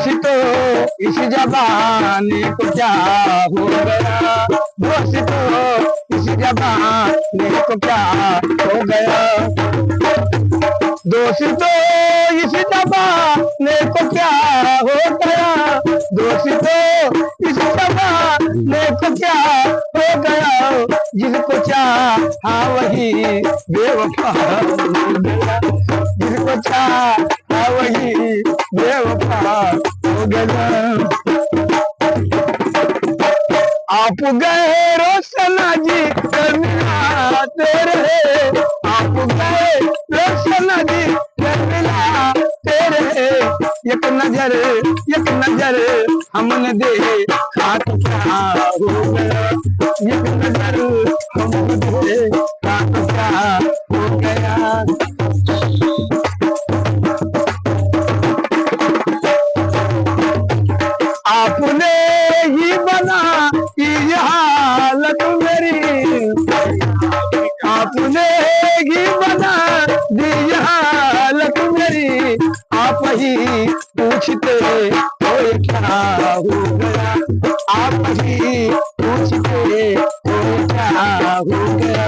दोस्तों इस जमाने को क्या हो गया, दोस्तों इस जमाने को क्या हो गया, दोस्तों इस जमाने को क्या हो गया, दोस्तों इस जमाने को क्या हो गया, जिसको चाहा वही बेवफा हो गया, जिसको चाहा वही बेवफा हो गया। आप गए रोशना जी मिलाते रहे, आप गए रोशना जी मिलाते रहे, एक नजर हमने देखा तो क्या हो गया, एक नजर हमने देखा तो क्या हो गया। आपने ही बना ये हालत मेरी, आपने ही बना दी हालत मेरी, आप ही पूछते हो क्या हो गया, आप ही पूछते हो क्या हो गया।